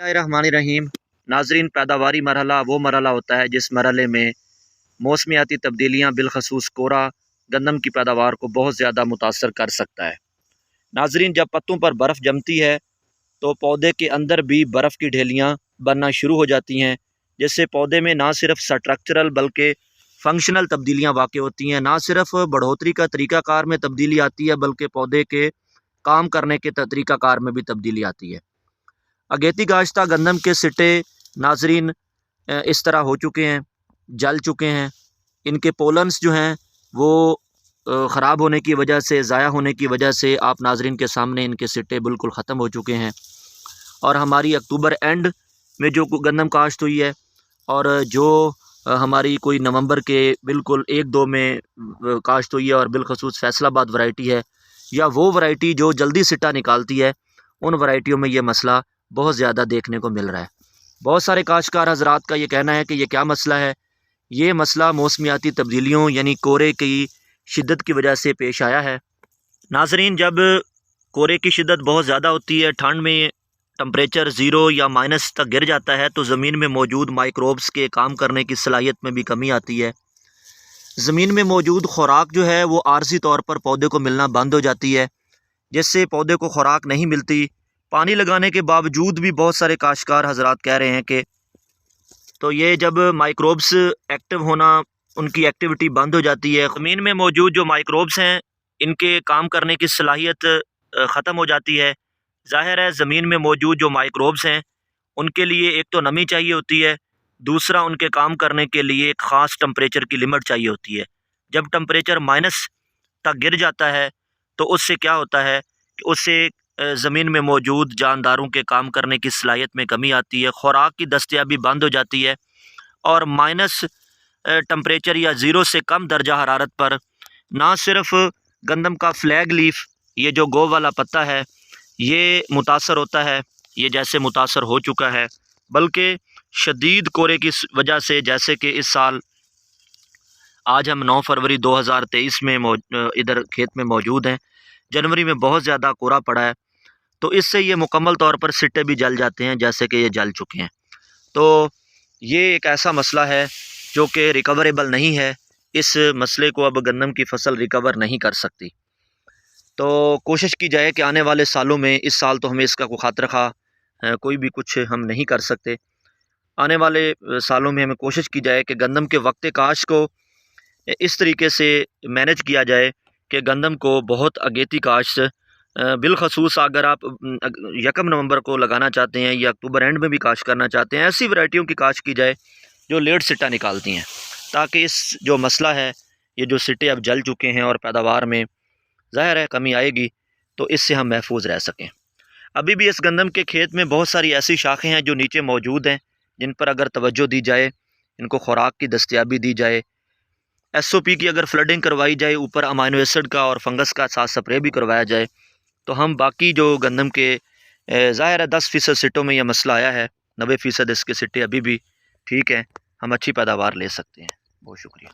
बिस्मिल्लाहिर्रहमानिर्रहीम। नाजरीन, पैदावारी मरहला वो मरहला होता है जिस मरहले में मौसमियाती तब्दीलियाँ बिलखसूस कोरा गंदम की पैदावार को बहुत ज़्यादा मुतासर कर सकता है। नाजरीन, जब पत्तों पर बर्फ़ जमती है तो पौधे के अंदर भी बर्फ़ की ढेलियाँ बनना शुरू हो जाती हैं, जिससे पौधे में ना सिर्फ स्ट्रक्चरल बल्कि फंक्शनल तब्दीलियाँ वाक़ होती हैं। ना सिर्फ बढ़ोतरी का तरीक़ाकार में तब्दीली आती है बल्कि पौधे के काम करने के तरीक़ाकार में भी तब्दीली आती है। अगेती काश्ता गंदम के सिट्टे नाजरीन इस तरह हो चुके हैं, जल चुके हैं। इनके पोलन्स जो हैं वो ख़राब होने की वजह से, ज़ाया होने की वजह से आप नाजरीन के सामने इनके सिट्टे बिल्कुल ख़त्म हो चुके हैं। और हमारी अक्टूबर एंड में जो गंदम काश्त हुई है और जो हमारी कोई नवंबर के बिल्कुल 1-2 में काश्त हुई है और बिलखसूस फैसलाबाद वैरायटी है, या वो वैरायटी जो जल्दी सिट्टा निकालती है, उन वैरायटियों में ये मसला बहुत ज़्यादा देखने को मिल रहा है। बहुत सारे काश्तकार हज़रात का ये कहना है कि ये क्या मसला है। ये मसला मौसमियाती तब्दीलियों यानी कोरे की शिद्दत की वजह से पेश आया है। नाज़रीन, जब कोरे की शिद्दत बहुत ज़्यादा होती है, ठंड में टम्परेचर 0 या माइनस तक गिर जाता है, तो ज़मीन में मौजूद माइक्रोब्स के काम करने की सलाहियत में भी कमी आती है। ज़मीन में मौजूद खुराक जो है वो आर्जी तौर पर पौधे को मिलना बंद हो जाती है, जिससे पौधे को खुराक नहीं मिलती। पानी लगाने के बावजूद भी बहुत सारे काश्तकार हज़रात कह रहे हैं कि तो ये जब माइक्रोब्स एक्टिव होना, उनकी एक्टिविटी बंद हो जाती है, ज़मीन में मौजूद जो माइक्रोब्स हैं इनके काम करने की सलाहियत ख़त्म हो जाती है। ज़ाहिर है ज़मीन में मौजूद जो माइक्रोब्स हैं उनके लिए एक तो नमी चाहिए होती है, दूसरा उनके काम करने के लिए एक ख़ास टम्परेचर की लिमिट चाहिए होती है। जब टम्परेचर माइनस तक गिर जाता है तो उससे क्या होता है कि उससे ज़मीन में मौजूद जानदारों के काम करने की सलाहियत में कमी आती है, खुराक की दस्तयाबी बंद हो जाती है और माइनस टम्परेचर या 0 से कम दर्जा हरारत पर ना सिर्फ गंदम का फ्लैग लीफ, ये जो गो वाला पत्ता है, ये मुतासर होता है, ये जैसे मुतासर हो चुका है, बल्कि शदीद कोरे की वजह से, जैसे कि इस साल आज हम 9 फरवरी 2023 में इधर खेत में मौजूद हैं, जनवरी में बहुत ज़्यादा कोरा पड़ा है, तो इससे ये मुकम्मल तौर पर सिट्टे भी जल जाते हैं, जैसे कि ये जल चुके हैं। तो ये एक ऐसा मसला है जो कि रिकवरेबल नहीं है। इस मसले को अब गंदम की फसल रिकवर नहीं कर सकती। तो कोशिश की जाए कि आने वाले सालों में, इस साल तो हमें इसका कोई खातिर खा कोई भी कुछ हम नहीं कर सकते। आने वाले सालों में हमें कोशिश की जाए कि गंदम के वक्त काश को इस तरीके से मैनेज किया जाए कि गंदम को बहुत अगेती काश्त बिलखसूस अगर आप 1 नवंबर को लगाना चाहते हैं या अक्टूबर एंड में भी काश्त करना चाहते हैं, ऐसी वैरायटियों की काश्त की जाए जो लेट सिट्टा निकालती हैं, ताकि इस जो मसला है, ये जो सिट्टे अब जल चुके हैं और पैदावार में ज़ाहिर है कमी आएगी, तो इससे हम महफूज रह सकें। अभी भी इस गंदम के खेत में बहुत सारी ऐसी शाखें हैं जो नीचे मौजूद हैं, जिन पर अगर तवज्जो दी जाए, इनको खुराक की दस्तयाबी दी जाए, SOP की अगर फ्लडिंग करवाई जाए, ऊपर अमाइनो एसिड का और फंगस का साथ स्प्रे भी करवाया जाए, तो हम बाकी जो गंदम के ज़ाहिर है 10% सिट्टों में यह मसला आया है, 90% इसके सिट्टे अभी भी ठीक हैं, हम अच्छी पैदावार ले सकते हैं। बहुत शुक्रिया।